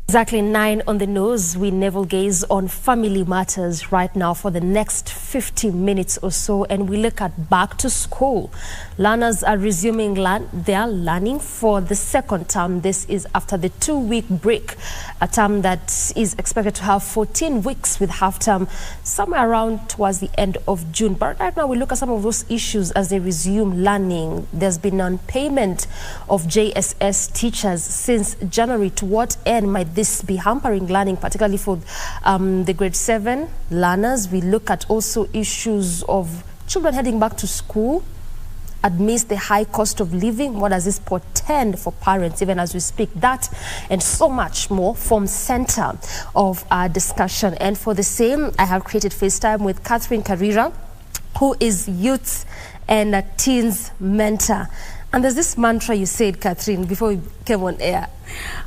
Exactly 9 on the nose. We navel gaze on family matters right now for the next 50 minutes or so, and we look at back to school. Learners are resuming their learning for the second term. This is after the 2-week break, a term that is expected to have 14 weeks with half term somewhere around towards the end of June. But right now we look at some of those issues as they resume learning. There's been non-payment of JSS teachers since January. To what end might this be hampering learning, particularly for the grade 7 learners? We look at also issues of children heading back to school amidst the high cost of living. What does this portend for parents even as we speak? That and so much more form center of our discussion. And for the same, I have created FaceTime with Karira, who is youth and teens mentor. And there's this mantra you said, Catherine, before we came on air.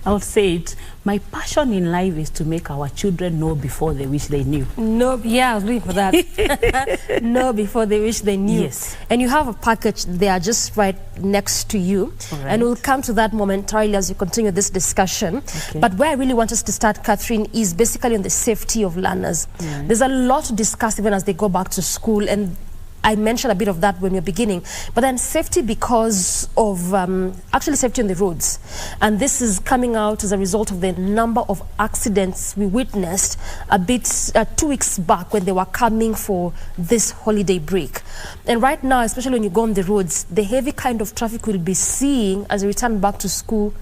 I'll say it. My passion in life is to make our children know before they wish they knew. No, yeah, I was waiting for that. Know before they wish they knew. Yes. And you have a package there just right next to you. Right. And we'll come to that momentarily as we continue this discussion. Okay. But where I really want us to start, Catherine, is basically on the safety of learners. Right. There's a lot to discuss even as they go back to school, and I mentioned a bit of that when we were beginning, but then safety because of actually safety on the roads. And this is coming out as a result of the number of accidents we witnessed a bit 2 weeks back when they were coming for this holiday break. And right now, especially when you go on the roads, the heavy kind of traffic we'll be seeing as we return back to school,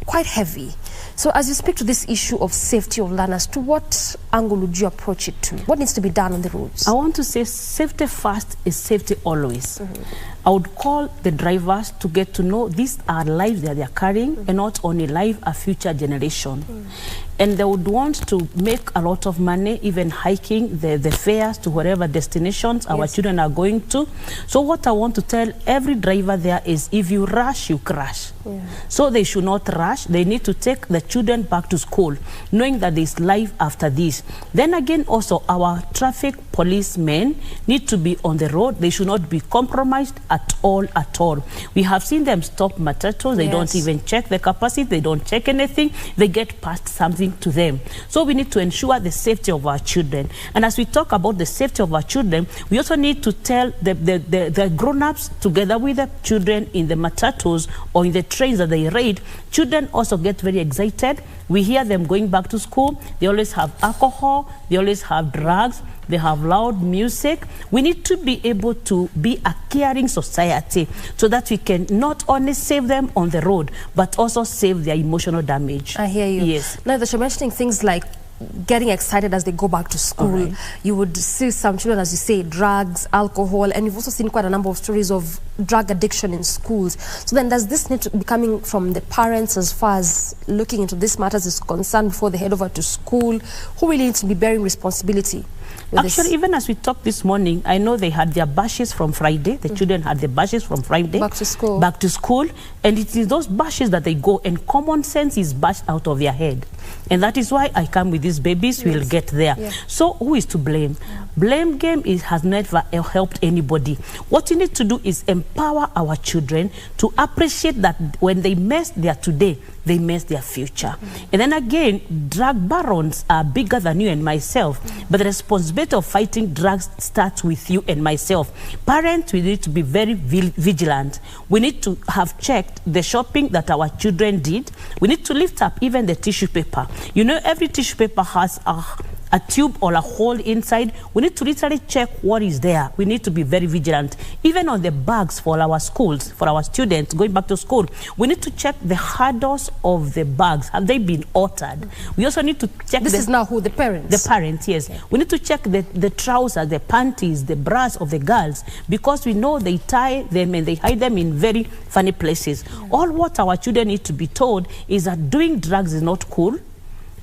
quite heavy. So as you speak to this issue of safety of learners, to what angle would you approach it to? What needs to be done on the roads? I want to say safety first is safety always. I would call the drivers to get to know these are lives that they are carrying and not only life, a future generation. And they would want to make a lot of money, even hiking the fares to whatever destinations our children are going to. So what I want to tell every driver there is, if you rush, you crash. So they should not rush. They need to take the children back to school, knowing that there is life after this. Then again, also our traffic policemen need to be on the road. They should not be compromised at all, at all. We have seen them stop matatos. They don't even check the capacity. They don't check anything. They get past something to them. So we need to ensure the safety of our children. And as we talk about the safety of our children, we also need to tell the grown-ups together with the children in the matatos or in the trains that they ride. Children also get very excited. We hear them going back to school. They always have alcohol. They always have drugs. They have loud music. We need to be able to be a caring society so that we can not only save them on the road, but also save their emotional damage. I hear you. Yes. Now that you're mentioning things like getting excited as they go back to school, you would see some children, as you say, drugs, alcohol, and you've also seen quite a number of stories of drug addiction in schools. So then does this need to be coming from the parents as far as looking into this matters is concerned before they head over to school? Who really needs to be bearing responsibility? Actually, even as we talked this morning, I know they had their bashes from Friday. The children had their bashes from Friday. Back to school. Back to school. And it is those bashes that they go, and common sense is bashed out of their head. And that is why I come with these babies. We'll get there. So who is to blame? Blame game has never helped anybody. What you need to do is empower our children to appreciate that when they mess their today, they mess their future. And then again, drug barons are bigger than you and myself. But the responsibility of fighting drugs starts with you and myself. Parents, we need to be very vigilant. We need to have checked the shopping that our children did. We need to lift up even the tissue paper. You know, every tissue paper has a tube or a hole inside. We need to literally check what is there. We need to be very vigilant. Even on the bags for our schools, for our students going back to school, we need to check the handles of the bags. Have they been altered? We also need to check... This is now who? The parents? The parents, yes. We need to check the trousers, the panties, the bras of the girls, because we know they tie them and they hide them in very funny places. All what our children need to be told is that doing drugs is not cool.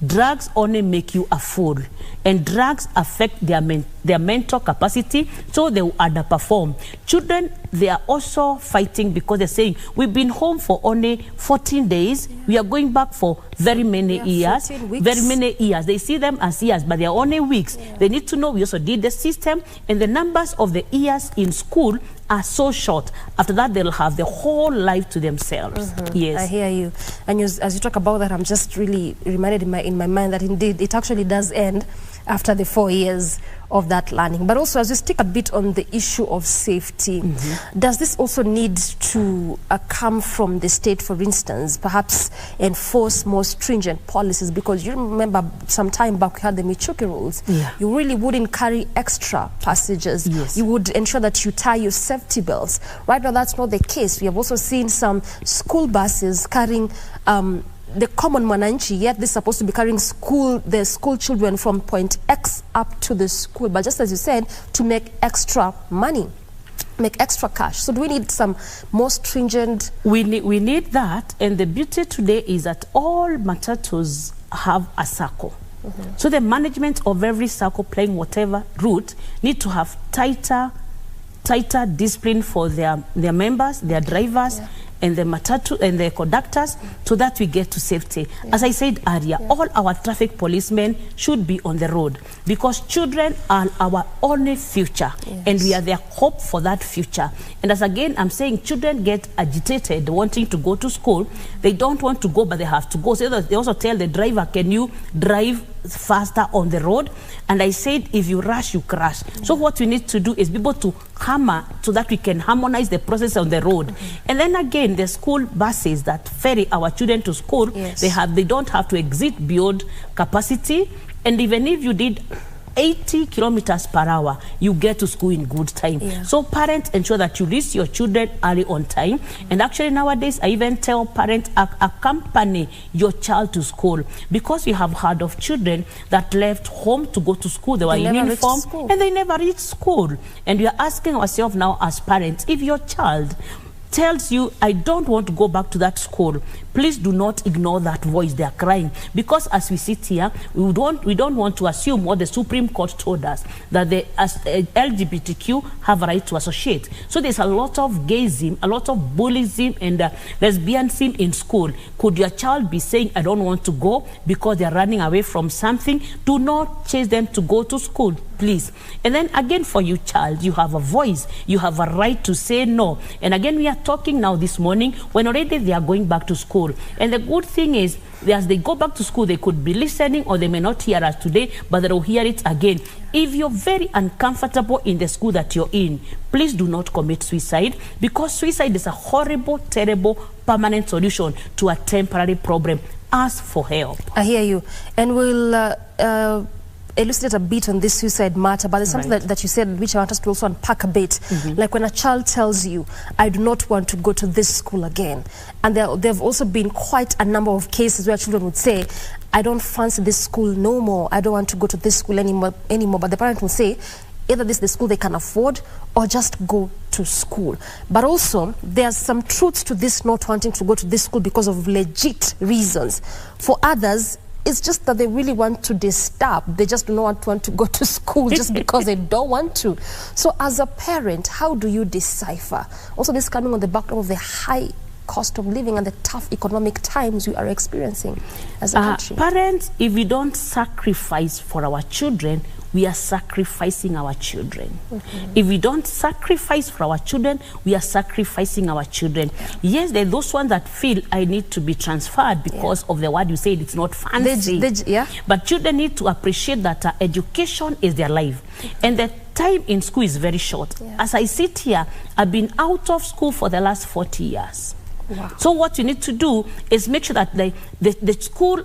Drugs only make you a fool, and drugs affect their their mental capacity, so they will underperform. Children, they are also fighting because they're saying, we've been home for only 14 days. We are going back for very many years. Very many years. They see them as years, but they are only weeks. They need to know we also did the system, and the numbers of the years in school are so short. After that, they'll have the whole life to themselves. Yes, I hear you. And as you talk about that, I'm just really reminded in my mind that indeed it actually does end after the 4 years of that learning. But also, as we stick a bit on the issue of safety, does this also need to come from the state, for instance, perhaps enforce more stringent policies? Because you remember some time back we had the Michuki rules. You really wouldn't carry extra passengers. You would ensure that you tie your safety belts. Right now, that's not the case. We have also seen some school buses carrying the common mwananchi, yet they're supposed to be carrying the school children from point X up to the school, but just as you said, to make extra money, make extra cash. So do we need some more stringent? We need that, and the beauty today is that all matatus have a circle. So the management of every circle playing whatever route need to have tighter discipline for their members, their drivers, and the matatu and the conductors, so that we get to safety. As I said earlier, all our traffic policemen should be on the road, because children are our only future, and we are their hope for that future. And as again, I'm saying, children get agitated wanting to go to school. They don't want to go, but they have to go. So they also tell the driver, can you drive faster on the road? And I said, if you rush, you crash. So what we need to do is be able to hammer, so that we can harmonize the process on the road. And then again, the school buses that ferry our children to school, they don't have to exit beyond capacity. And even if you did 80 kilometers per hour, you get to school in good time. So parents, ensure that you reach your children early on time. And actually nowadays, I even tell parents, accompany your child to school, because we have heard of children that left home to go to school. They were in uniform and they never reached school. And we are asking ourselves now as parents, if your child tells you, I don't want to go back to that school, please do not ignore that voice. They are crying. Because as we sit here, we don't want to assume what the Supreme Court told us, that the LGBTQ have a right to associate. So there's a lot of gayism, a lot of bullyism and lesbianism in school. Could your child be saying, I don't want to go because they're running away from something? Do not chase them to go to school, please. And then again, for you child, you have a voice. You have a right to say no. And again, we are talking now this morning when already they are going back to school. And the good thing is, as they go back to school, they could be listening, or they may not hear us today, but they'll hear it again. If you're very uncomfortable in the school that you're in, please do not commit suicide, because suicide is a horrible, terrible, permanent solution to a temporary problem. Ask for help. I hear you. And we'll elucidate a bit on this suicide matter, but there's something that you said which I want us to also unpack a bit. Like when a child tells you, I do not want to go to this school again. And there have also been quite a number of cases where children would say, I don't fancy this school no more. I don't want to go to this school anymore. But the parent will say, either this is the school they can afford, or just go to school. But also, there's some truths to this not wanting to go to this school because of legit reasons. For others, it's just that they really want to disturb. They just do not want to go to school just because they don't want to. So as a parent, how do you decipher? Also, this coming on the backdrop of the high cost of living and the tough economic times we are experiencing as a country. Parents, if we don't sacrifice for our children, we are sacrificing our children. If we don't sacrifice for our children, we are sacrificing our children. Yes, there are those ones that feel I need to be transferred because of the word you said, it's not fancy. But children need to appreciate that education is their life. And the time in school is very short. As I sit here, I've been out of school for the last 40 years. So what you need to do is make sure that the school,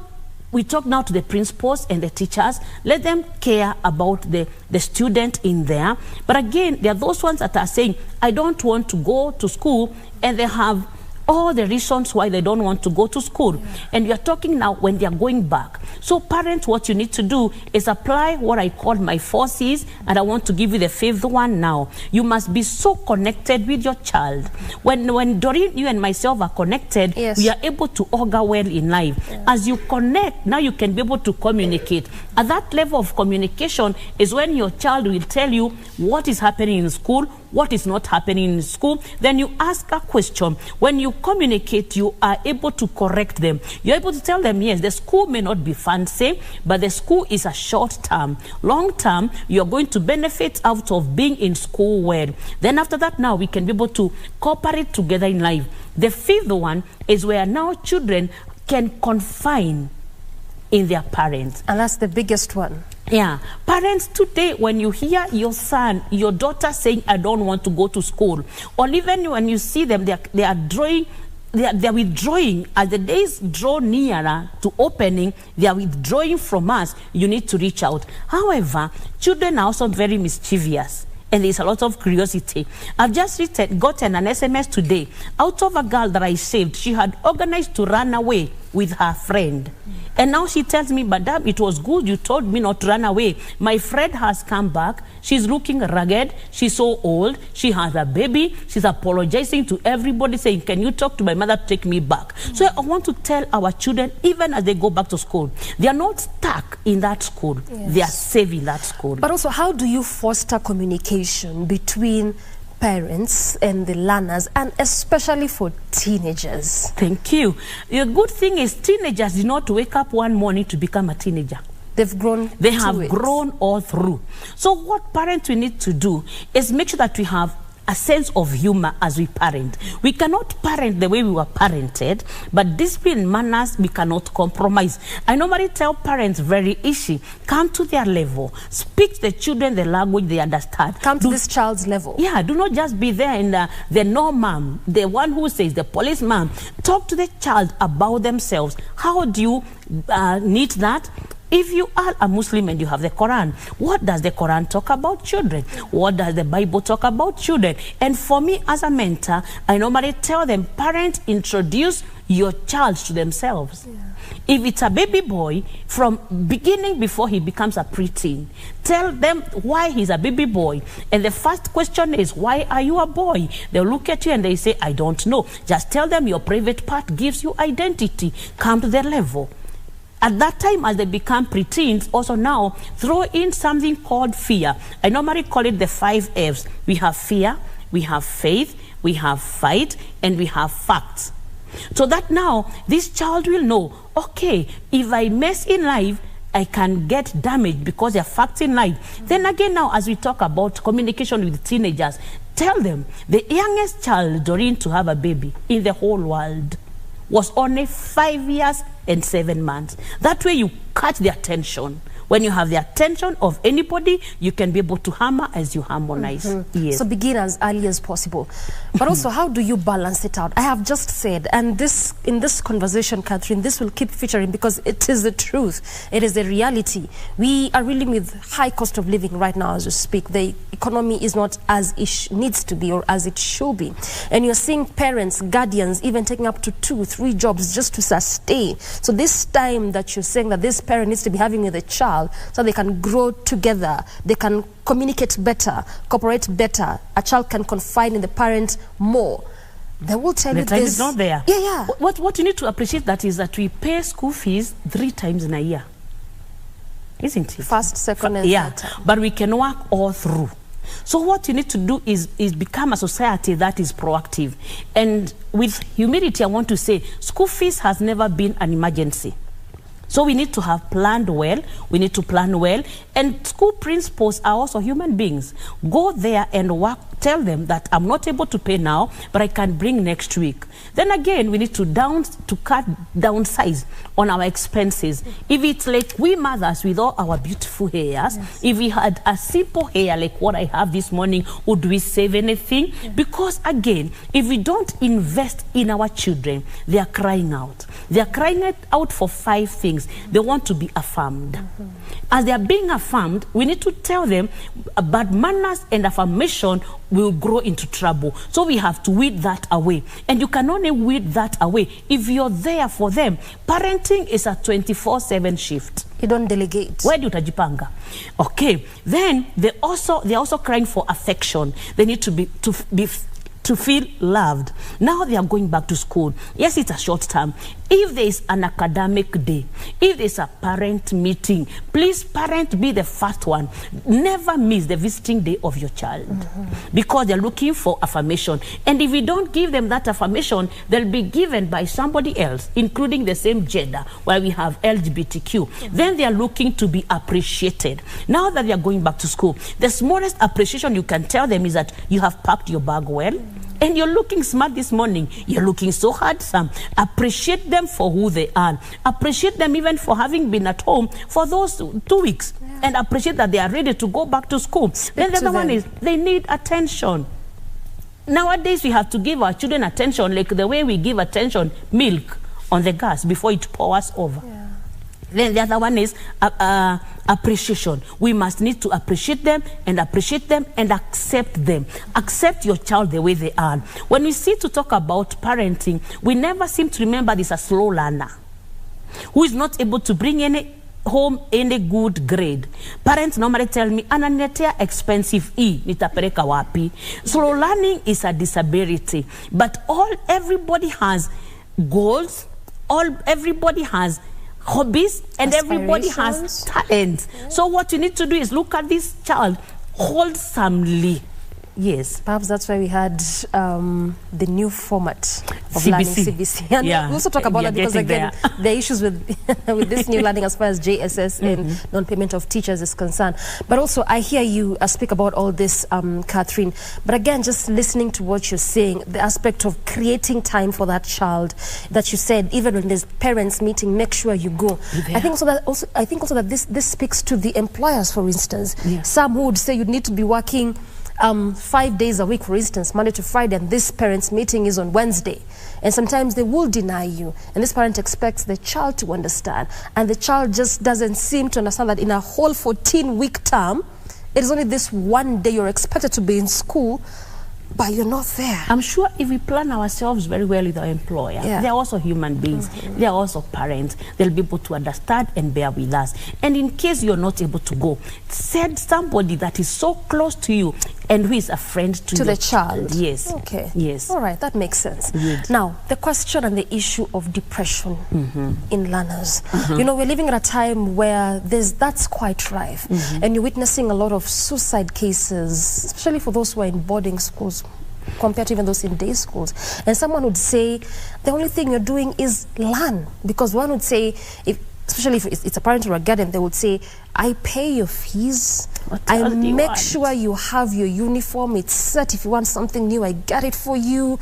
we talk now to the principals and the teachers, let them care about the student in there. But again, there are those ones that are saying, I don't want to go to school, and they have all the reasons why they don't want to go to school. And we are talking now when they are going back. So parents, what you need to do is apply what I call my 4 C's, and I want to give you the 5th one now. You must be so connected with your child. When Doreen, you and myself are connected, we are able to augur well in life. As you connect, now you can be able to communicate. At that level of communication is when your child will tell you what is happening in school, what is not happening in school. Then you ask a question. When you communicate, you are able to correct them. You're able to tell them, yes, the school may not be fancy, but the school is a short term. Long term, you're going to benefit out of being in school well. Then after that, now we can be able to cooperate together in life. The 5th one is where now children can confine in their parents. And that's the biggest one. Yeah, parents today, when you hear your son, your daughter saying, I don't want to go to school, or even when you see them, they are withdrawing. As the days draw nearer to opening, they are withdrawing from us. You need to reach out. However, children are also very mischievous, and there's a lot of curiosity. I've just gotten an SMS today out of a girl that I saved. She had organized to run away with her friend. And now she tells me, Madam, it was good you told me not to run away. My friend has come back. She's looking rugged. She's so old. She has a baby. She's apologizing to everybody, saying, can you talk to my mother to take me back? So I want to tell our children, even as they go back to school, they are not stuck in that school. They are safe in that school. But also, how do you foster communication between parents and the learners, and especially for teenagers? Thank you. The good thing is teenagers do not wake up one morning to become a teenager. They've grown. They have grown all through. So what parents we need to do is make sure that we have a sense of humor as we parent. We cannot parent the way we were parented, but discipline manners we cannot compromise. I normally tell parents very easy, come to their level, speak to the children the language they understand. Come to this child's level. Yeah, do not just be there in the no mom, the one who says, the police mom. Talk to the child about themselves. How do you need that? If you are a Muslim and you have the Quran, what does the Quran talk about children? What does the Bible talk about children? And for me as a mentor, I normally tell them, parents, introduce your child to themselves. If it's a baby boy, from beginning before he becomes a preteen, tell them why he's a baby boy. And the first question is, why are you a boy? They'll look at you and they say, I don't know. Just tell them your private part gives you identity. Come to their level. At that time, as they become preteens, also now throw in something called fear. I normally call it the 5 F's. We have fear, we have faith, we have fight, and we have facts. So that now this child will know, okay, if I mess in life, I can get damaged because there are facts in life. Then again, now as we talk about communication with teenagers, tell them the youngest child, Doreen, to have a baby in the whole world was only 5 years and 7 months. That way you catch the attention. When you have the attention of anybody, you can be able to hammer as you harmonize. Yes. So begin as early as possible. But also, how do you balance it out? I have just said, and this in this conversation, Catherine, this will keep featuring because it is the truth. It is the reality. We are dealing with high cost of living right now as we speak. The economy is not as it needs to be or as it should be. And you're seeing parents, guardians, even taking up to 2, 3 jobs just to sustain. So this time that you're saying that this parent needs to be having with a child, so they can grow together, they can communicate better, cooperate better, a child can confide in the parent more. They will tell you this. The time is not there. Yeah. What you need to appreciate that is that we pay school fees 3 times in a year. Isn't it? First, second, and third. But we can work all through. So what you need to do is become a society that is proactive. And with humility, I want to say, school fees has never been an emergency. So we need to have planned well, we need to plan well, and school principals are also human beings. Go there and work, tell them that I'm not able to pay now, but I can bring next week. Then again, we need to downsize on our expenses. If it's like we mothers with all our beautiful hairs, if we had a simple hair like what I have this morning, would we save anything? Because again, if we don't invest in our children, they are crying out. They are crying out for 5 things. They want to be affirmed. As they are being affirmed, we need to tell them about manners and affirmation will grow into trouble. So we have to weed that away. And you can only weed that away if you're there for them. Parenting is a 24/7 shift. You don't delegate. Where do utajipanga? Okay. Then they're also crying for affection. They need to feel loved. Now they are going back to school. Yes, it's a short term. If there is an academic day, if there's a parent meeting, please, parent, be the first one. Never miss the visiting day of your child, because they're looking for affirmation. And if you don't give them that affirmation, they'll be given by somebody else, including the same gender, where we have LGBTQ. Then they are looking to be appreciated. Now that they are going back to school, the smallest appreciation you can tell them is that you have packed your bag well, and you're looking smart this morning. You're looking so handsome. Appreciate them for who they are. Appreciate them even for having been at home for those 2 weeks. And appreciate that they are ready to go back to school. Then the other one is they need attention. Nowadays, we have to give our children attention like the way we give attention milk on the gas before it pours over. Then the other one is appreciation. We must need to appreciate them and accept them. Accept your child the way they are. When we see to talk about parenting, we never seem to remember this a slow learner who is not able to bring home any good grade. Parents normally tell me, ananiletea expensive nitapeleka wapi? Slow learning is a disability, but everybody has goals. Everybody has hobbies, and everybody has talent. So what you need to do is look at this child wholesomely. Yes. Perhaps that's why we had the new format of CBC. Learning CBC. And we also talk about that because, again, the issues with this new learning as far as JSS and non-payment of teachers is concerned. But also, I hear you speak about all this, Catherine. But again, just listening to what you're saying, the aspect of creating time for that child that you said, even when there's parents meeting, make sure you go. I think also that this speaks to the employers, for instance. Some who would say you'd need to be working 5 days a week, for instance, Monday to Friday, and this parent's meeting is on Wednesday. And sometimes they will deny you. And this parent expects the child to understand. And the child just doesn't seem to understand that in a whole 14-week term, it is only this one day you're expected to be in school, but you're not there. I'm sure if we plan ourselves very well with our employer, they're also human beings. They're also parents. They'll be able to understand and bear with us. And in case you're not able to go, send somebody that is so close to you and who is a friend to the child. Yes. Okay. Yes. All right, that makes sense. Good. Now, the question and the issue of depression in learners. You know, we're living at a time where that's quite rife. And you're witnessing a lot of suicide cases, especially for those who are in boarding schools compared to even those in day schools. And someone would say, the only thing you're doing is learn. Because one would say, especially if it's a parent or a guardian, they would say, I pay your fees, I make sure you have your uniform, it's set. If you want something new, I get it for you.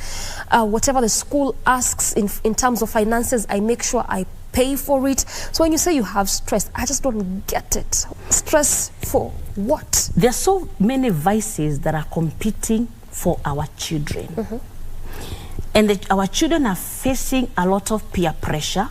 Whatever the school asks in terms of finances, I make sure I pay for it. So when you say you have stress, I just don't get it. Stress for what? There are so many vices that are competing for our children. And our children are facing a lot of peer pressure,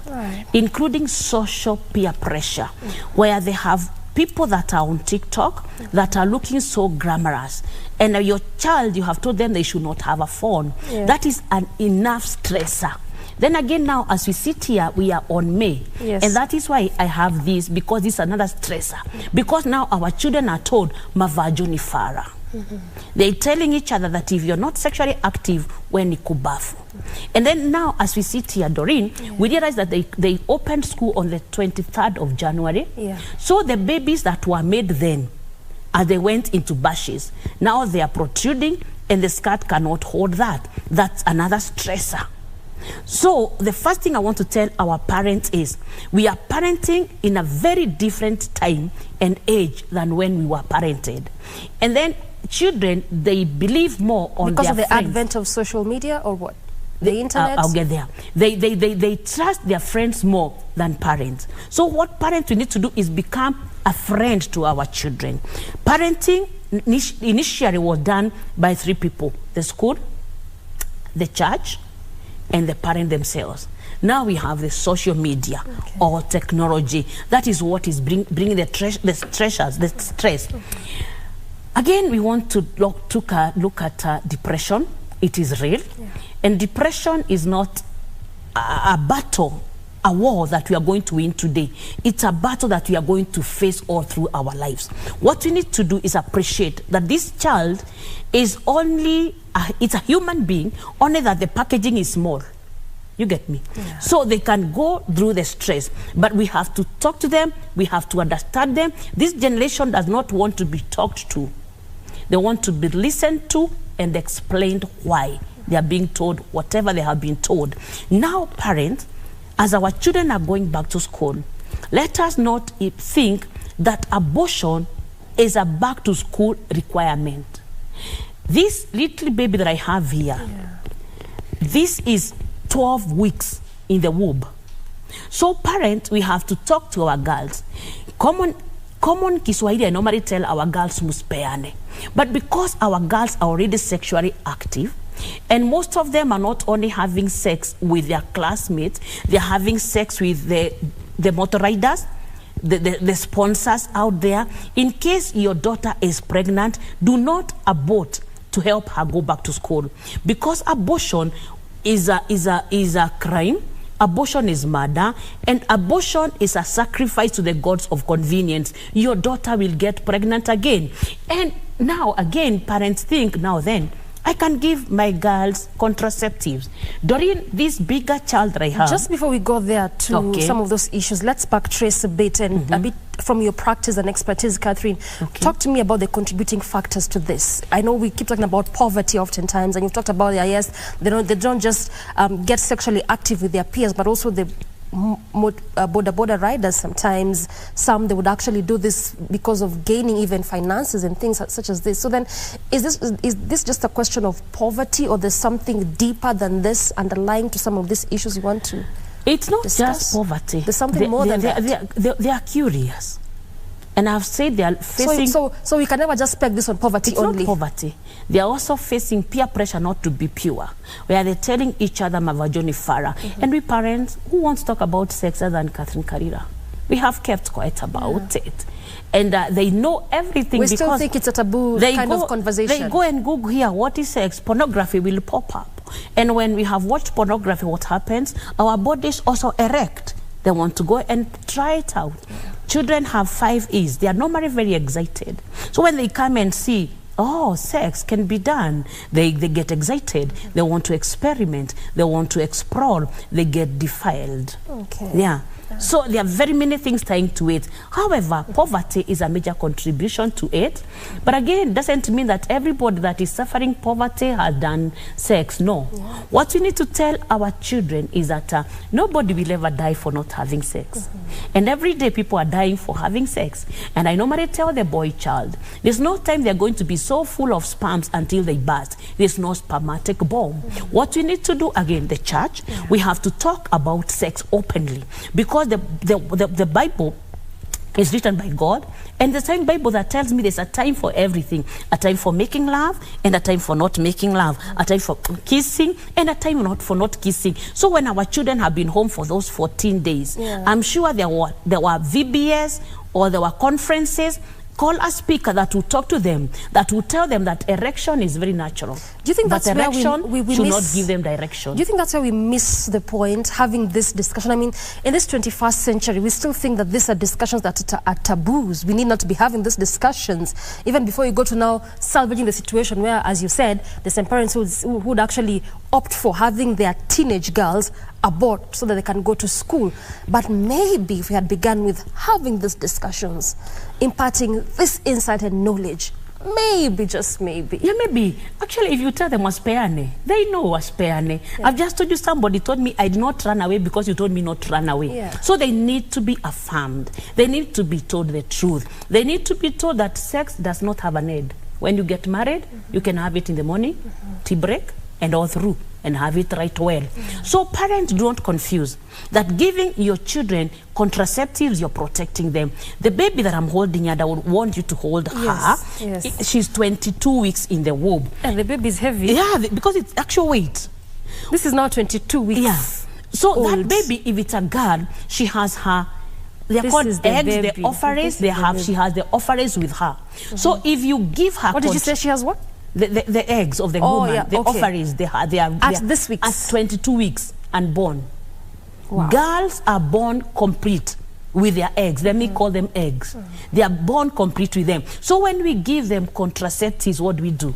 including social peer pressure, where they have people that are on TikTok that are looking so glamorous. And your child, you have told them they should not have a phone. That is an enough stressor. Then again, now, as we sit here, we are on May. And that is why I have this, because it's another stressor. Because now our children are told, mavajo ni fara. They're telling each other that if you're not sexually active, when kubafu. And then now, as we sit here, Doreen, we realize that they opened school on the 23rd of January. So the babies that were made then, as they went into bashes, now they are protruding and the skirt cannot hold that. That's another stressor. So the first thing I want to tell our parents is we are parenting in a very different time and age than when we were parented. And then children, they believe more on because their of the friends. advent of social media or what? The internet? I'll get there. They trust their friends more than parents. So what parents we need to do is become a friend to our children. Parenting initially was done by 3 people: the school, the church, and the parent themselves. Now we have the social media or technology. That is what is bringing the stress. Again, we want to look at depression. It is real. Yeah. And depression is not a battle, a war that we are going to win today. It's a battle that we are going to face all through our lives. What we need to do is appreciate that this child is only, it's a human being, only that the packaging is small. You get me? Yeah. So they can go through the stress, but we have to talk to them. We have to understand them. This generation does not want to be talked to. They want to be listened to and explained why they are being told whatever they have been told. Now, parents, as our children are going back to school, let us not think that abortion is a back to school requirement. This little baby that I have here, this is 12 weeks in the womb. So parents, we have to talk to our girls. Common Kiswahili, I normally tell our girls muspeane. But because our girls are already sexually active, and most of them are not only having sex with their classmates, they're having sex with the motor riders, the sponsors out there. In case your daughter is pregnant, do not abort to help her go back to school. Because abortion is a crime. Abortion is murder, and abortion is a sacrifice to the gods of convenience. Your daughter will get pregnant again. And now, again, parents think, now then, I can give my girls contraceptives. Doreen, this bigger child that I have. Just before we go there to some of those issues, let's backtrace a bit and a bit from your practice and expertise, Catherine. Talk to me about the contributing factors to this. I know we keep talking about poverty oftentimes, and you've talked about, yes, they don't just get sexually active with their peers, but also the border riders sometimes. Some, they would actually do this because of gaining even finances and things such as this. So then, is this just a question of poverty, or there's something deeper than this underlying to some of these issues you want to It's not discuss? Just poverty. There's something more than that. They are curious. And I've said they are facing... So we can never just peg this on poverty only. It's not poverty. They are also facing peer pressure not to be pure, where they're telling each other, Mavajoni Farah. And we parents, who wants to talk about sex other than Catherine Karira? We have kept quiet about it. And they know everything. We still think it's a taboo kind of conversation. They go and Google here, what is sex? Pornography will pop up. And when we have watched pornography, what happens? Our bodies also erect. They want to go and try it out. Children have 5 E's. They are normally very excited. So when they come and see, oh, sex can be done, they get excited. They want to experiment. They want to explore. They get defiled. Okay. Yeah. So there are very many things tying to it. However, poverty is a major contribution to it. But again, it doesn't mean that everybody that is suffering poverty has done sex. No. What we need to tell our children is that nobody will ever die for not having sex. And every day people are dying for having sex. And I normally tell the boy child, there's no time they're going to be so full of sperms until they burst. There's no spermatic bomb. What we need to do, again, the church, we have to talk about sex openly. Because the Bible is written by God, and the same Bible that tells me there's a time for everything, a time for making love and a time for not making love, a time for kissing and a time for not kissing. So when our children have been home for those 14 days, I'm sure there were VBS or there were conferences. Call a speaker that will talk to them, that will tell them that erection is very natural. Do you think that's where we should miss, not give them direction? Do you think that's where we miss the point, having this discussion? I mean, in this 21st century, we still think that these are discussions that are taboos. We need not to be having these discussions. Even before you go to now salvaging the situation where, as you said, there's some parents who would actually opt for having their teenage girls abort so that they can go to school. But maybe if we had begun with having these discussions, imparting this insight and knowledge, maybe, just maybe. Yeah, maybe. Actually, if you tell them waspeane, they know waspeane. I've just told you, somebody told me I did not run away because you told me not to run away. So they need to be affirmed. They need to be told the truth. They need to be told that sex does not have an end. When you get married, you can have it in the morning, tea break, and all through, and have it right well. So parents, don't confuse that giving your children contraceptives, you're protecting them. The baby that I'm holding here, I would want you to hold her. She's 22 weeks in the womb. And the baby is heavy. Yeah, because it's actual weight. This is now 22 weeks. Yeah. So old. That baby, if it's a girl, she has her They are called eggs, baby. the ovaries. She has the ovaries with her. So if you give her... What did you say she has what? The eggs of the woman, yeah, the ovaries, they are this week. At 22 weeks and born. Wow. Girls are born complete with their eggs. Let me call them eggs. They are born complete with them. So when we give them contraceptives, what do?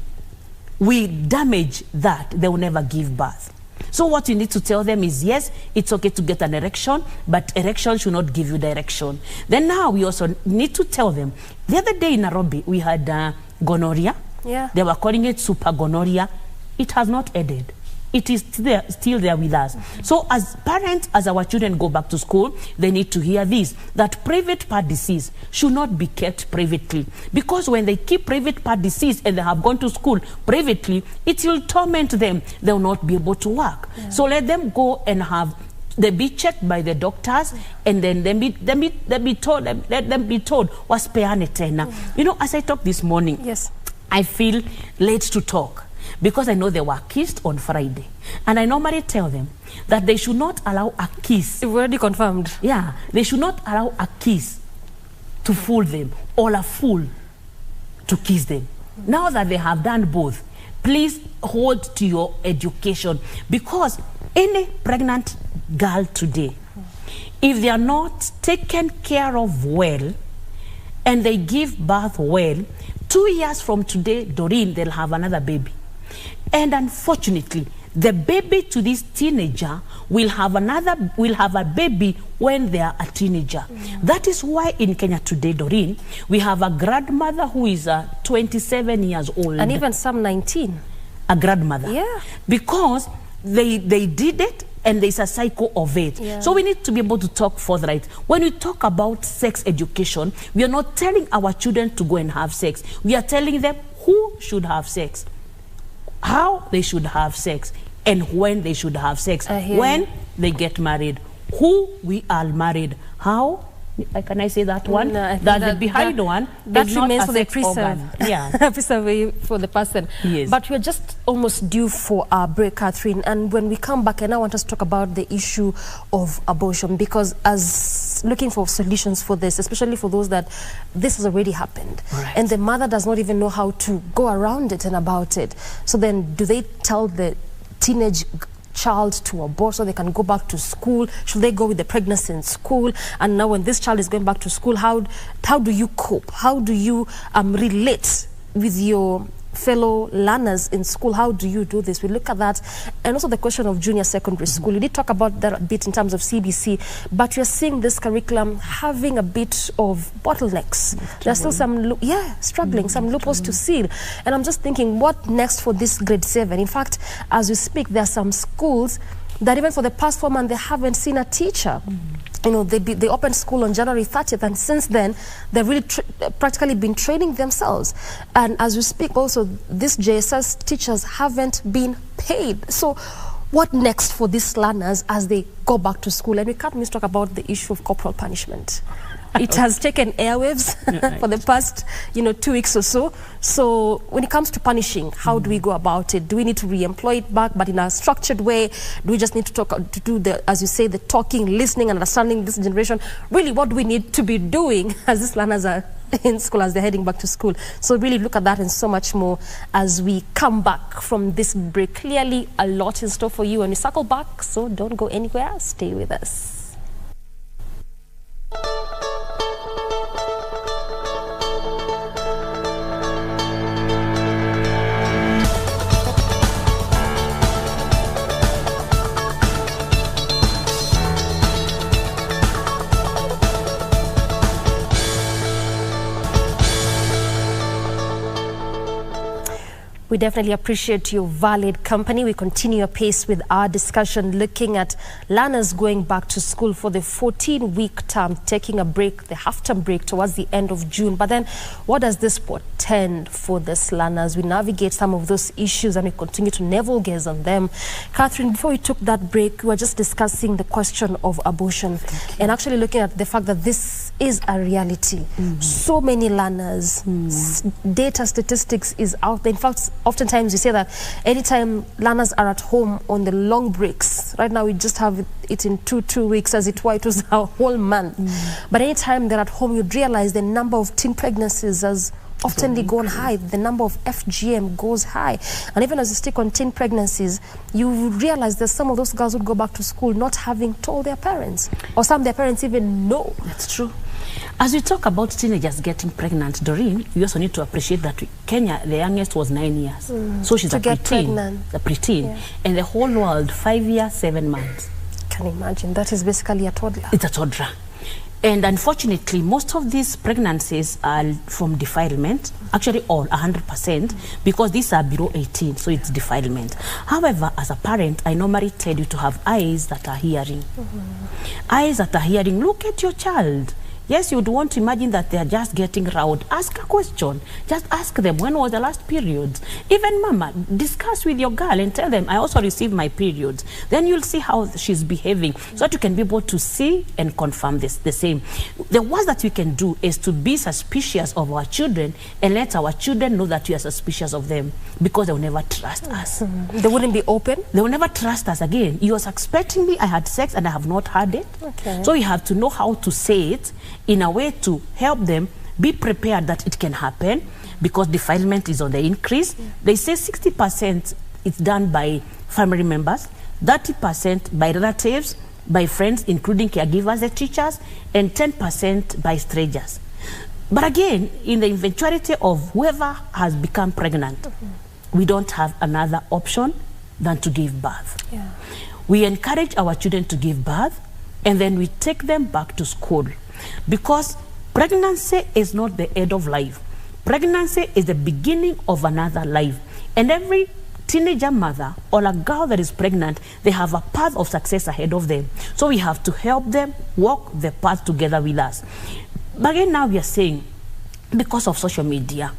We damage that. They will never give birth. So what you need to tell them is, yes, it's okay to get an erection, but erection should not give you the erection. Then now we also need to tell them. The other day in Nairobi, we had gonorrhea. Yeah. They were calling it super gonorrhea. It has not ended. It is still there with us. So as parents, as our children go back to school, they need to hear this, that private part disease should not be kept privately. Because when they keep private part disease and they have gone to school privately, it will torment them. They will not be able to work. Yeah. So let them go and they be checked by the doctors, and then let them be told, waspeane tena. You know, as I talked this morning, yes, I feel late to talk, because I know they were kissed on Friday. And I normally tell them that they should not allow a kiss. You've already confirmed. Yeah, they should not allow a kiss to fool them, or a fool to kiss them. Now that they have done both, please hold to your education, because any pregnant girl today, if they are not taken care of well, and they give birth well, 2 years from today, Doreen, they'll have another baby. And unfortunately, the baby to this teenager will have a baby when they are a teenager. That is why in Kenya today, Doreen, we have a grandmother who is 27 years old. And even some 19. A grandmother. Yeah. Because they did it, and there's a cycle of it. Yeah. So we need to be able to talk forthright. When we talk about sex education, we are not telling our children to go and have sex. We are telling them who should have sex, how they should have sex, and when they should have sex. When they get married, who we are married, how. Can I say that one? No, that the behind one that is remains not for the preserve. Yeah. Preserve for the person. Yes. But we're just almost due for our break, Catherine. And when we come back, and I want us to talk about the issue of abortion, because as looking for solutions for this, especially for those that this has already happened, right, and the mother does not even know how to go around it and about it. So then, do they tell the teenage child to abort so they can go back to school? Should they go with the pregnancy in school? And now when this child is going back to school, how do you cope? How do you relate with your fellow learners in school? How do you do this? We look at that, and also the question of junior secondary school. You did talk about that a bit in terms of CBC, but you're seeing this curriculum having a bit of bottlenecks. There's still some struggling, some loopholes to seal. And I'm just thinking, what next for this grade 7? In fact, as we speak, there are some schools that even for the past 4 months, they haven't seen a teacher. You know, they opened school on January 30th, and since then, they've really practically been training themselves. And as we speak also, these JSS teachers haven't been paid. So what next for these learners as they go back to school? And we can't miss talk about the issue of corporal punishment. It has taken airwaves for the past, 2 weeks or so. So when it comes to punishing, how do we go about it? Do we need to re-employ it back, but in a structured way? Do we just need to do the, as you say, the talking, listening, and understanding this generation? Really, what do we need to be doing as these learners are in school, as they're heading back to school? So really look at that and so much more as we come back from this break. Clearly a lot in store for you, and we circle back, so don't go anywhere. Stay with us. We definitely appreciate your valid company. We continue apace with our discussion, looking at learners going back to school for the 14-week term, taking a break, the half-term break towards the end of June. But then what does this portend for these learners? We navigate some of those issues and we continue to navel gaze on them. Catherine, before we took that break, we were just discussing the question of abortion and actually looking at the fact that this is a reality. So many learners, data statistics is out there. In fact, oftentimes we say that anytime learners are at home on the long breaks, right now we just have it in two weeks, as it was a whole month. But anytime they're at home, you'd realize the number of teen pregnancies has oftenly gone high, the number of FGM goes high. And even as you stick on teen pregnancies, you realize that some of those girls would go back to school not having told their parents, or some of their parents even know. That's true. As we talk about teenagers getting pregnant, Doreen, you also need to appreciate that Kenya, the youngest was 9 years. So she's a preteen. Yeah. And the whole world, 5 years, 7 months. Can you imagine? That is basically a toddler. It's a toddler. And unfortunately, most of these pregnancies are from defilement, actually all, 100%, because these are below 18, so it's defilement. However, as a parent, I normally tell you to have eyes that are hearing. Eyes that are hearing, look at your child. Yes, you would want to imagine that they are just getting round. Ask a question. Just ask them, when was the last period? Even mama, discuss with your girl and tell them, I also received my period. Then you'll see how she's behaving, so that you can be able to see and confirm the same. The worst that we can do is to be suspicious of our children and let our children know that we are suspicious of them, because they will never trust us. They wouldn't be open? They will never trust us again. You are suspecting me, I had sex and I have not had it. Okay. So you have to know how to say it in a way to help them be prepared that it can happen, because defilement is on the increase. They say 60% is done by family members, 30% by relatives, by friends, including caregivers, the teachers, and 10% by strangers. But again, in the eventuality of whoever has become pregnant, we don't have another option than to give birth. Yeah. We encourage our children to give birth, and then we take them back to school. Because pregnancy is not the end of life. Pregnancy is the beginning of another life. And every teenager mother or a girl that is pregnant, they have a path of success ahead of them. So we have to help them walk the path together with us. But again, now we are saying, because of social media,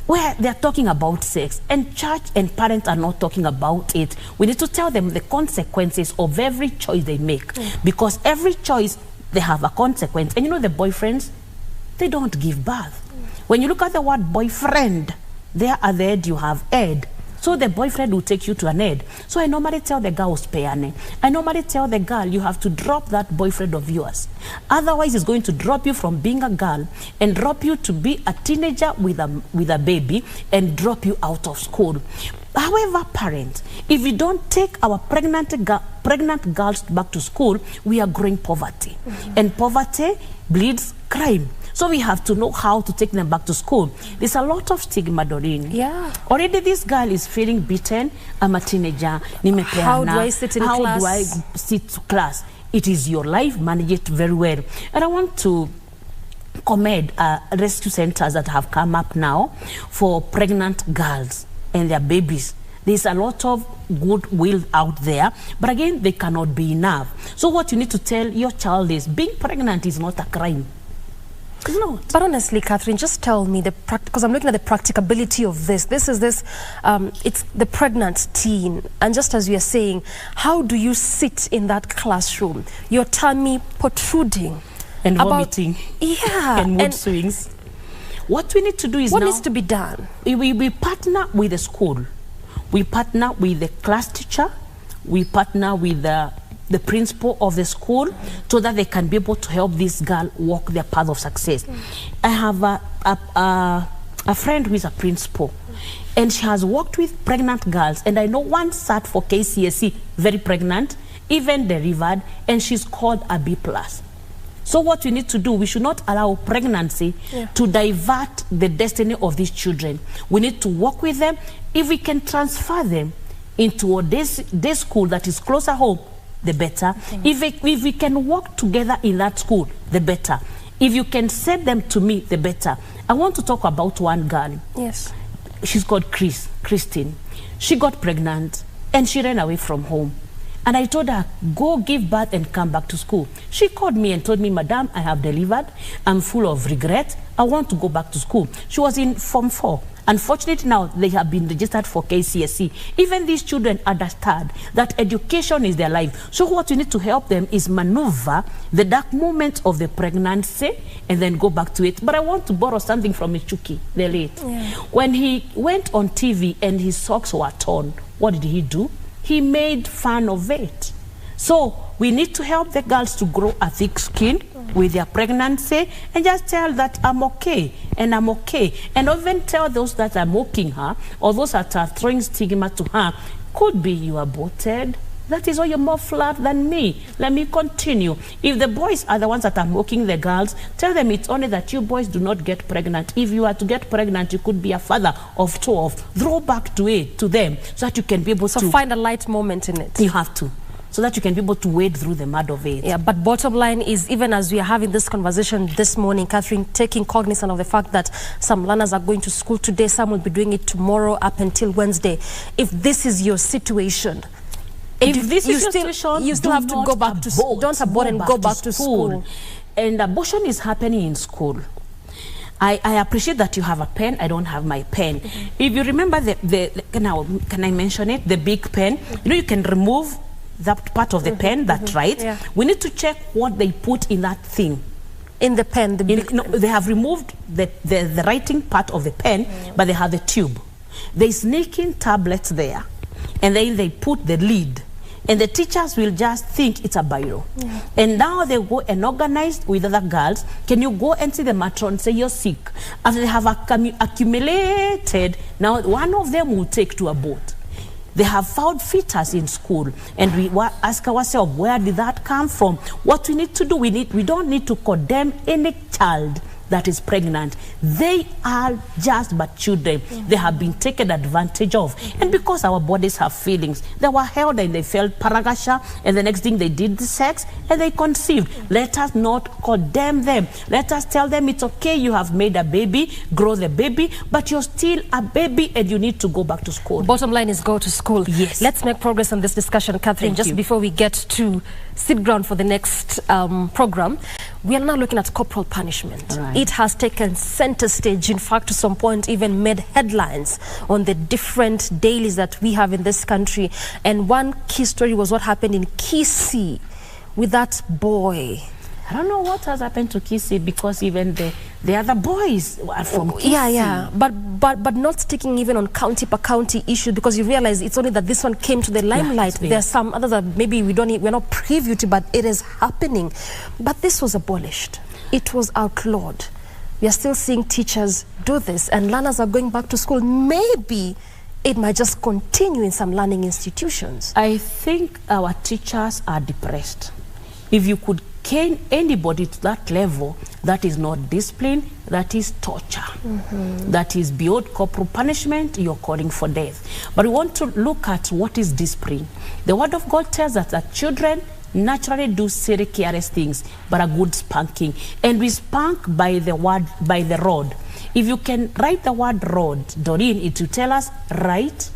where they are talking about sex, and church and parents are not talking about it, we need to tell them the consequences of every choice they make. Because every choice, they have a consequence. And you know, the boyfriends, they don't give birth. When you look at the word boyfriend, there at the end you have ed. So the boyfriend will take you to an ed. So I normally tell the girl, I normally tell the girl, you have to drop that boyfriend of yours. Otherwise, it's going to drop you from being a girl and drop you to be a teenager with a baby and drop you out of school. However, parents, if we don't take our pregnant girls back to school, we are growing poverty. And poverty breeds crime. So we have to know how to take them back to school. There's a lot of stigma, Doreen. Yeah. Already this girl is feeling beaten. I'm a teenager. How do I sit in class? How do I sit to class? It is your life. Manage it very well. And I want to commend rescue centers that have come up now for pregnant girls and their babies. There's a lot of goodwill out there, but again, they cannot be enough. So what you need to tell your child is, being pregnant is not a crime. It's not. But honestly, Catherine, just tell me, because I'm looking at the practicability of this. It's the pregnant teen. And just as we are saying, how do you sit in that classroom? Your tummy protruding. And vomiting. Yeah. And mood swings. What we need to do is what needs to be done? We partner with the school. We partner with the class teacher. We partner with the principal of the school, so that they can be able to help this girl walk their path of success. I have a friend who is a principal, and she has worked with pregnant girls, and I know one sat for KCSE, very pregnant, even delivered, and she's called a B+. So what we need to do, we should not allow pregnancy to divert the destiny of these children. We need to work with them. If we can transfer them into a day school that is closer home, the better. If we can work together in that school, the better. If you can send them to me, the better. I want to talk about one girl. Yes. She's called Christine. She got pregnant and she ran away from home. And I told her, go give birth and come back to school. She called me and told me, Madam, I have delivered. I'm full of regret. I want to go back to school. She was in Form 4. Unfortunately, now they have been registered for KCSE. Even these children understand that education is their life. So what we need to help them is maneuver the dark moment of the pregnancy and then go back to it. But I want to borrow something from Michuki, the late. When he went on TV and his socks were torn, what did he do? He made fun of it. So we need to help the girls to grow a thick skin with their pregnancy and just tell that I'm okay and I'm okay. And even tell those that are mocking her or those that are throwing stigma to her, could be you aborted. That is why you're more flat than me. Let me continue. If the boys are the ones that are mocking the girls, tell them it's only that you boys do not get pregnant. If you are to get pregnant, you could be a father of 12. Throw back to it, to them, so that you can be able to... So find a light moment in it. You have to. So that you can be able to wade through the mud of it. Yeah, but bottom line is, even as we are having this conversation this morning, Catherine, taking cognizance of the fact that some learners are going to school today, some will be doing it tomorrow up until Wednesday. If this is your situation, if this is your situation, you still have to go back to school. Don't abort and go back to school. And abortion is happening in school. I appreciate that you have a pen. I don't have my pen. If you remember can I mention it? The big pen. You know, you can remove that part of the pen that writes. We need to check what they put in that thing. In the pen, no, they have removed the writing part of the pen, but they have the tube. They sneak in tablets there, and then they put the lid. And the teachers will just think it's a biro. And now they go and organize with other girls. Can you go and see the matron, say you're sick? After they have accumulated, now one of them will take to abort. They have found fetus in school, and we ask ourselves, where did that come from? What we need to do, we don't need to condemn any child that is pregnant. They are just but children. They have been taken advantage of. And because our bodies have feelings, they were held and they felt paragasha, and the next thing they did the sex and they conceived. Let us not condemn them. Let us tell them it's okay, you have made a baby, grow the baby, but you're still a baby and you need to go back to school. Bottom line is go to school. Yes. Let's make progress on this discussion, Catherine. Just before we get to sit ground for the next program, we are now looking at corporal punishment. Right. It has taken center stage, in fact, to some point even made headlines on the different dailies that we have in this country. And one key story was what happened in Kisii with that boy. I don't know what has happened to Kisii, because even the other boys are from Kisii. Yeah, but not sticking even on county per county issue, because you realize it's only that this one came to the limelight. There are some others that maybe we're not privy to, but it is happening. But this was abolished. It was outlawed. We are still seeing teachers do this, and learners are going back to school. Maybe it might just continue in some learning institutions. I think our teachers are depressed. If you could cane anybody to that level, that is not discipline, that is torture. That is beyond corporal punishment, you're calling for death. But we want to look at what is discipline. The word of God tells us that children naturally do silly, careless things, but a good spanking. And we spank by the word, by the rod. If you can write the word rod, Doreen, it will tell us right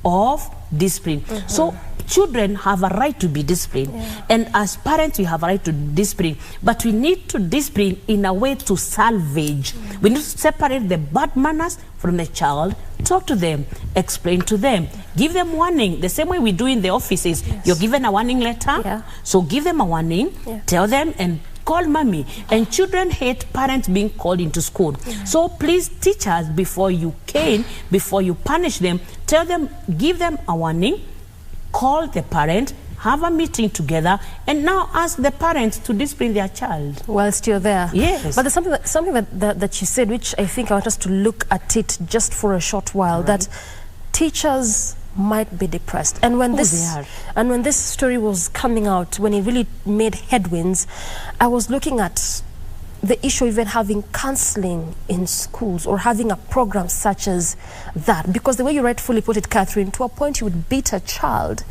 of discipline. So children have a right to be disciplined, and as parents we have a right to discipline, but we need to discipline in a way to salvage. We need to separate the bad manners from the child, talk to them, explain to them, give them warning, the same way we do in the offices. You're given a warning letter, so give them a warning, tell them, and call mommy. And children hate parents being called into school. So please, teachers, before you cane, before you punish them, tell them, give them a warning, call the parent, have a meeting together, and now ask the parents to discipline their child. Whilst you're there. Yes. But there's something that you said, which I think I want us to look at it just for a short while, that teachers might be depressed. And when this story was coming out, when it really made headwinds, I was looking at the issue of even having counseling in schools or having a program such as that. Because the way you rightfully put it, Catherine, to a point you would beat a child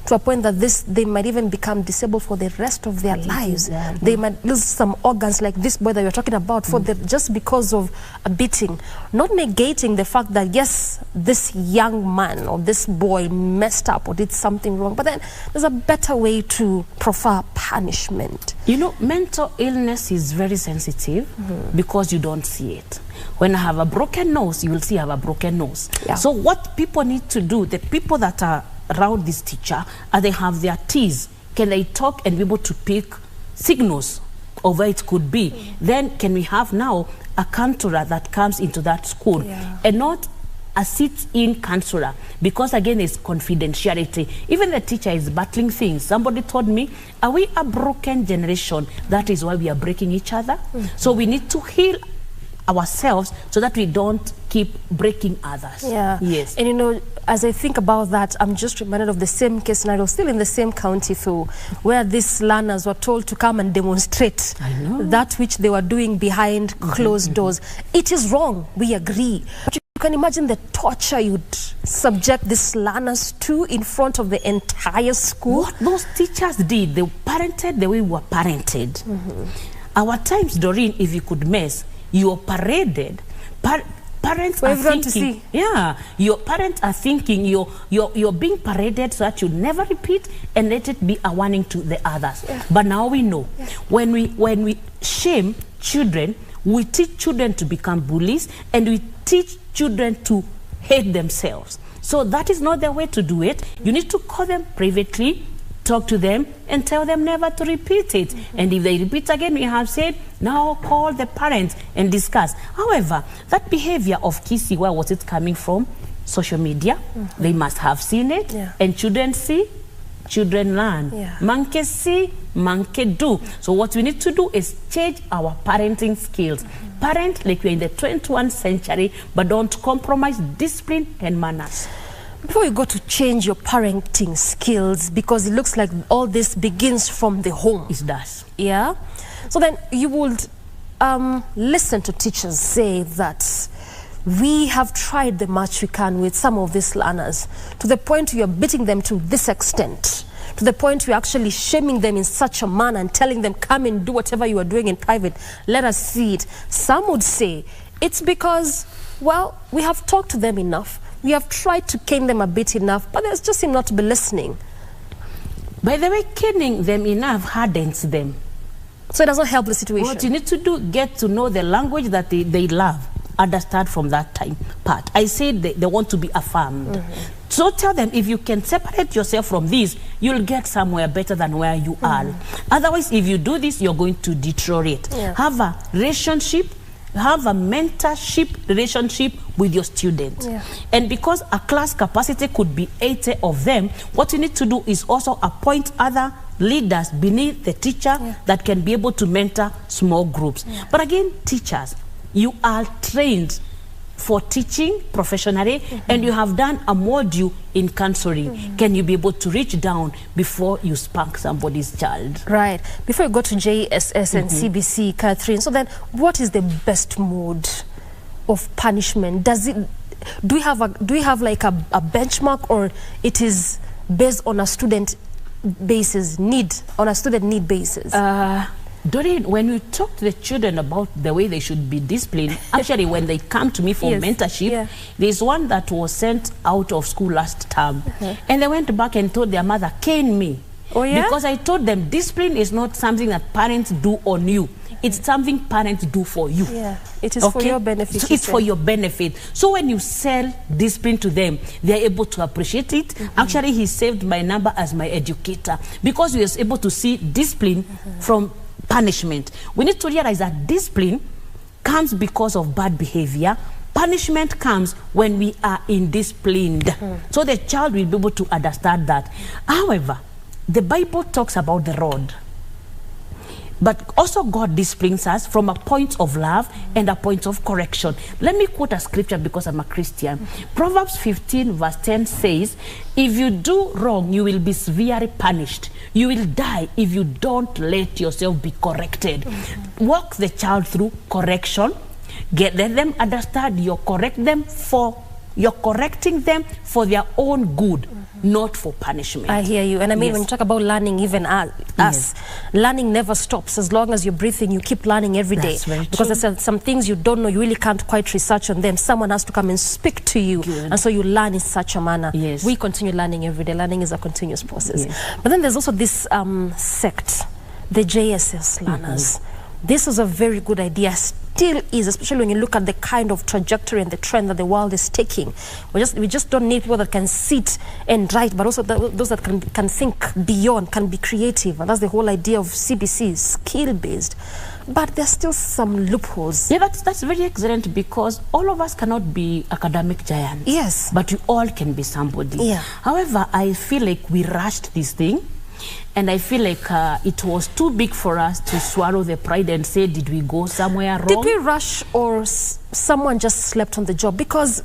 to a point that they might even become disabled for the rest of their lives. Exactly. They might lose some organs, like this boy that you're talking about, for just because of a beating. Not negating the fact that, yes, this young man or this boy messed up or did something wrong, but then there's a better way to prefer punishment. You know, mental illness is very sensitive because you don't see it. When I have a broken nose, you will see I have a broken nose. Yeah. So what people need to do, the people that are around this teacher, are they have their T's. Can they talk and be able to pick signals of where it could be? Then can we have now a counselor that comes into that school and not a sit-in counselor, because again it's confidentiality. Even the teacher is battling things. Somebody told me, are we a broken generation? That is why we are breaking each other. So we need to heal ourselves so that we don't keep breaking others. Yeah. Yes. And you know, as I think about that, I'm just reminded of the same case scenario, still in the same county, Phil, where these learners were told to come and demonstrate that which they were doing behind closed doors. It is wrong, we agree. But you can imagine the torture you'd subject these learners to in front of the entire school. What those teachers did, they parented the way we were parented. Our times, Doreen, if you could mess, you are paraded. Parents for are everyone thinking, to see. yeah, your parents are thinking you're being paraded so that you never repeat and let it be a warning to the others. But now we know when we shame children, we teach children to become bullies, and we teach children to hate themselves. So that is not the way to do it. You need to call them privately, talk to them, and tell them never to repeat it. And if they repeat again, we have said, now call the parents and discuss. However, that behavior of kissing, where was it coming from? Social media. They must have seen it. And children see, children learn. Monkey see, monkey do. So what we need to do is change our parenting skills. Parent like we're in the 21st century, but don't compromise discipline and manners. Before you go to change your parenting skills, because it looks like all this begins from the home. It does. Yeah? So then you would listen to teachers say that we have tried the much we can with some of these learners, to the point we are beating them to this extent, to the point we're actually shaming them in such a manner and telling them, come and do whatever you are doing in private, let us see it. Some would say it's because, well, we have talked to them enough. We have tried to cane them a bit enough, but they just seem not to be listening. By the way, caning them enough hardens them. So it doesn't help the situation. What you need to do, get to know the language that they love. Understand from that time part. I said they want to be affirmed. So tell them, if you can separate yourself from this, you'll get somewhere better than where you are. Otherwise, if you do this, you're going to deteriorate. Have a relationship, have a mentorship relationship with your students. And because a class capacity could be 80 of them, what you need to do is also appoint other leaders beneath the teacher that can be able to mentor small groups. But again, teachers, you are trained for teaching professionally, and you have done a module in counseling. Can you be able to reach down before you spank somebody's child? Right. Before you go to JSS and CBC, Catherine, so then what is the best mode of punishment? Do we have like a benchmark, or it is based on a student basis, on a student need basis? Doreen, when we talk to the children about the way they should be disciplined, actually when they come to me for mentorship, there's one that was sent out of school last term, and they went back and told their mother, cane me. Oh, yeah? Because I told them discipline is not something that parents do on you. It's something parents do for you. It is for your benefit. So it's for your benefit. So when you sell discipline to them, they're able to appreciate it. Actually, he saved my number as my educator, because he was able to see discipline from punishment. We need to realize that discipline comes because of bad behavior. Punishment comes when we are indisciplined. So the child will be able to understand that. However, the Bible talks about the rod. But also God disciplines us from a point of love and a point of correction. Let me quote a scripture because I'm a Christian. Proverbs 15 verse 10 says, if you do wrong, you will be severely punished. You will die if you don't let yourself be corrected. Walk the child through correction. Let them understand you're correcting them for their own good. not for punishment. I hear you. And I mean, when you talk about learning, even us, learning never stops. As long as you're breathing, you keep learning every day. That's very true. Because there's some things you don't know, you really can't quite research on them. Someone has to come and speak to you. And so you learn in such a manner. We continue learning every day. Learning is a continuous process. But then there's also this sect, the JSS learners. This was a very good idea, still is, especially when you look at the kind of trajectory and the trend that the world is taking. We just don't need people that can sit and write, but also those that can think beyond, can be creative. And that's the whole idea of CBC, skill-based. But there's still some loopholes. Yeah, that's very excellent, because all of us cannot be academic giants. Yes. But we all can be somebody. Yeah. However, I feel like we rushed this thing. And I feel like it was too big for us to swallow the pride and say, did we go somewhere wrong? Did we rush, or someone just slept on the job? Because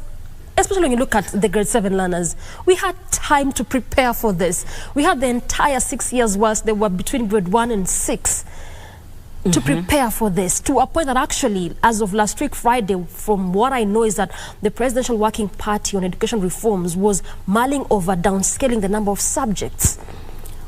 especially when you look at the grade 7 learners, we had time to prepare for this. We had the entire 6 years whilst they were between grade 1 and 6 to prepare for this, to a point that actually, as of last week Friday, from what I know, is that the Presidential Working Party on Education Reforms was mulling over downscaling the number of subjects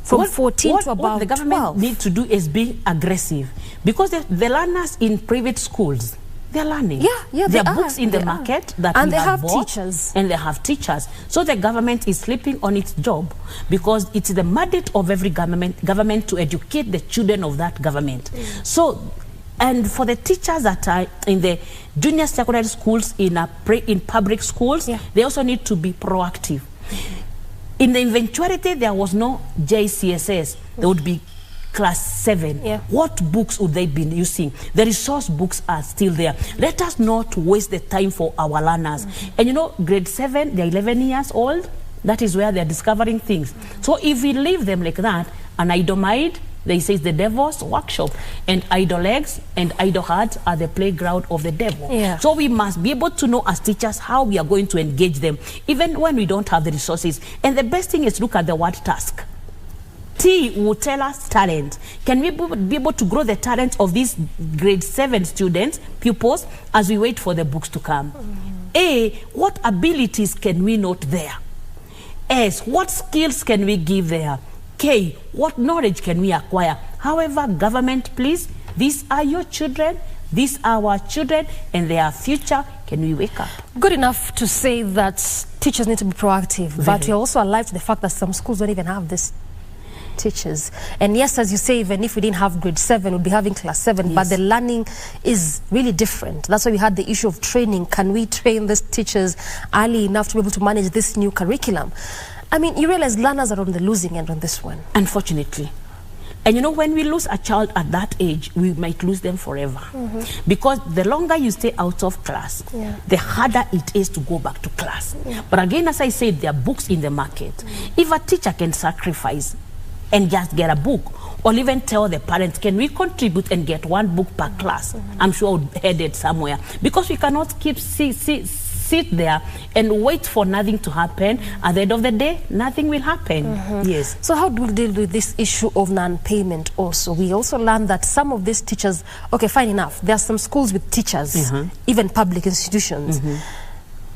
from 14 to about 12. What the government needs to do is be aggressive, because the learners in private schools, they're learning. There are books in the market that and we they have bought, teachers. And they have teachers. So the government is sleeping on its job, because it's the mandate of every government to educate the children of that government. So, and for the teachers that are in the junior secondary schools, in public schools, they also need to be proactive. In the eventuality there was no JCSS, there would be class 7. What books would they be using? The resource books are still there. Let us not waste the time for our learners. And you know, grade 7, they're 11 years old. That is where they're discovering things. So if we leave them like that, an idle mind, they say it's the devil's workshop, and idle legs and idle hearts are the playground of the devil. So we must be able to know as teachers how we are going to engage them, even when we don't have the resources. And the best thing is look at the word task. T will tell us talent. Can we be able to grow the talent of these grade 7 students, pupils, as we wait for the books to come? A, what abilities can we note there? S, what skills can we give there? K, what knowledge can we acquire? However, government, please, these are your children, these are our children, and their future. Can we wake up? Good enough to say that teachers need to be proactive, but you're also alive to the fact that some schools don't even have this teachers. And yes, as you say, even if we didn't have grade 7, we'd be having class 7, but the learning is really different. That's why we had the issue of training. Can we train these teachers early enough to be able to manage this new curriculum? I mean, you realize learners are on the losing end on this one. Unfortunately. And you know, when we lose a child at that age, we might lose them forever. Because the longer you stay out of class, the harder it is to go back to class. But again, as I said, there are books in the market. If a teacher can sacrifice and just get a book, or even tell the parents, can we contribute and get 1 book per class? I'm sure I would head it somewhere. Because we cannot keep sit there and wait for nothing to happen. At the end of the day, nothing will happen. Yes. So how do we deal with this issue of non-payment also? We also learned that some of these teachers, okay, fine enough, there are some schools with teachers, even public institutions,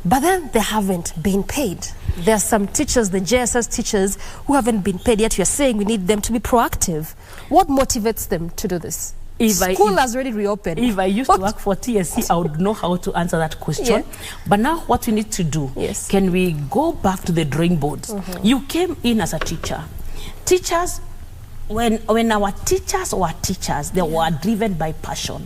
but then they haven't been paid. There are some teachers, the JSS teachers, who haven't been paid, yet you're saying we need them to be proactive. What motivates them to do this? School has already reopened. If I used to work for TSC, I would know how to answer that question. But now what we need to do, can we go back to the drawing boards? You came in as a teacher. Teachers, when our teachers were teachers, they were driven by passion.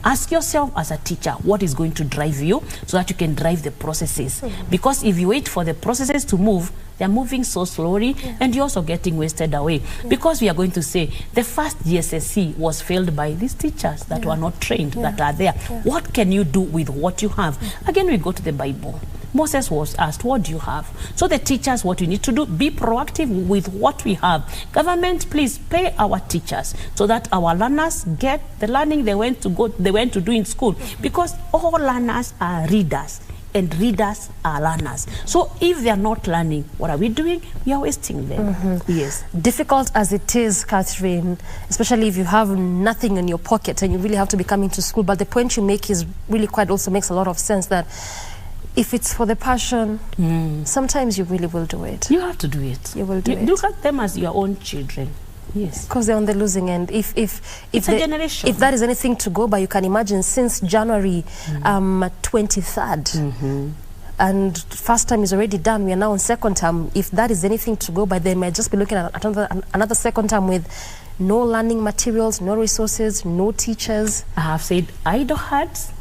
Ask yourself as a teacher, what is going to drive you, so that you can drive the processes. Because if you wait for the processes to move, they're moving so slowly, and you're also getting wasted away. Because we are going to say, the first GSSC was failed by these teachers that were not trained, that are there. What can you do with what you have? Again, we go to the Bible. Moses was asked, what do you have? So the teachers, what we need to do, be proactive with what we have. Government, please pay our teachers so that our learners get the learning they went to do in school. Because all learners are readers, and readers are learners. So if they are not learning, what are we doing? We are wasting them. Yes. Difficult as it is, Catherine, especially if you have nothing in your pocket and you really have to be coming to school. But the point you make is really quite also makes a lot of sense, that if it's for the passion, sometimes you really will do it. You have to do it. You will do it. Look at them as your own children. Yes. Because they're on the losing end. If it's a generation. If that is anything to go by, you can imagine since January 23rd. And first term is already done. We are now on second term. If that is anything to go by, they might just be looking at another second term with no learning materials, no resources, no teachers. I have said idle hearts,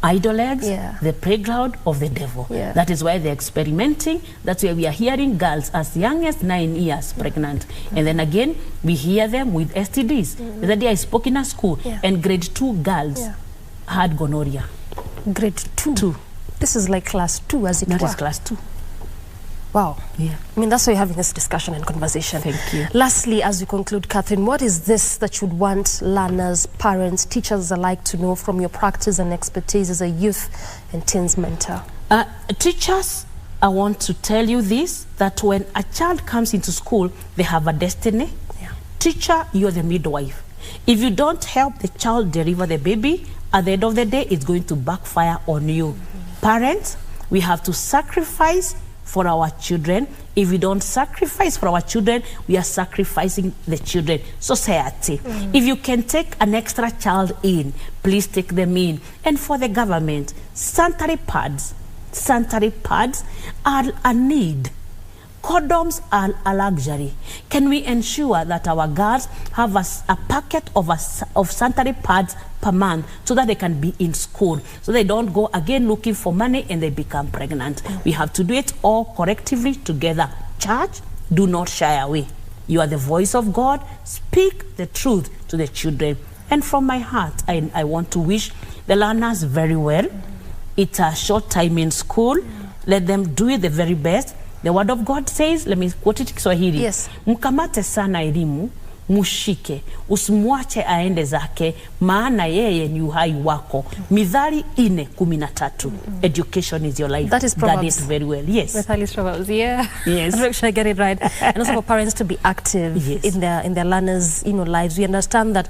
idle legs, the playground of the devil. That is why they're experimenting. That's why we are hearing girls as young as 9 years pregnant. And then again, we hear them with STDs. The other day I spoke in a school and grade 2 girls had gonorrhea. Grade 2? This is like class 2 as it were. That is class 2. Wow. Yeah. I mean, that's why you're having this discussion and conversation. Thank you. Lastly, as we conclude, Catherine, what is this that you'd want learners, parents, teachers alike to know from your practice and expertise as a youth and teens mentor? Teachers, I want to tell you this, that when a child comes into school, they have a destiny. Teacher, you're the midwife. If you don't help the child deliver the baby, at the end of the day, it's going to backfire on you. Parents, we have to sacrifice for our children. If we don't sacrifice for our children, we are sacrificing the children. Society, if you can take an extra child in, please take them in. And for the government, sanitary pads are a need. Condoms are a luxury. Can we ensure that our girls have a packet of sanitary pads per month so that they can be in school, so they don't go again looking for money and they become pregnant? We have to do it all collectively together. Church, do not shy away. You are the voice of God. Speak the truth to the children. And from my heart, I want to wish the learners very well. It's a short time in school. Let them do it the very best. The word of God says, let me quote it Kiswahili. Yes. Mkamate sana elimu, mushike, usimwache aende zake, maana yeye ni uhai wako. Mithali 4:13. Education is your life. That is Proverbs. That is very well. Yes. Mithali is Proverbs. Yeah. Yes. Make sure I get it right. And also for parents to be active in their learners' lives. We understand that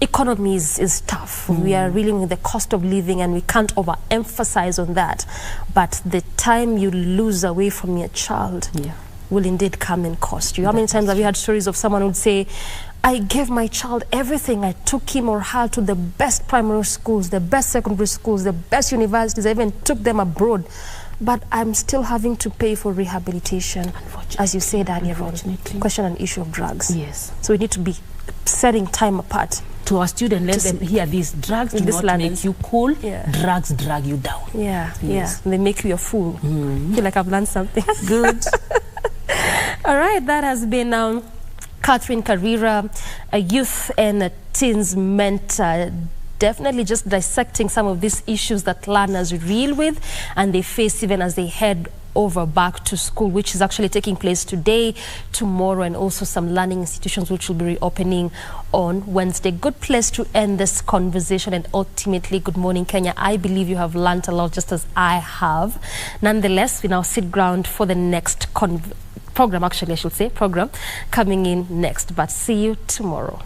economy is tough. We are reeling with the cost of living and we can't overemphasize on that. But the time you lose away from your child will indeed come and cost you. How many times have you had stories of someone who would say, I gave my child everything. I took him or her to the best primary schools, the best secondary schools, the best universities. I even took them abroad. But I'm still having to pay for rehabilitation, as you said earlier on. Question and issue of drugs. Yes. So we need to be setting time apart. To our students, let them hear this. Drugs do not make you cool. Drugs drag you down. They make you a fool. I feel like I've learned something. Good. All right, that has been Catherine Karira, a youth and a teens mentor. Definitely just dissecting some of these issues that learners reel with and they face even as they head over back to school, which is actually taking place today, tomorrow, and also some learning institutions which will be reopening on Wednesday. Good place to end this conversation, and ultimately, good morning, Kenya. I believe you have learned a lot, just as I have. Nonetheless, we now sit ground for the next program coming in next. But see you tomorrow.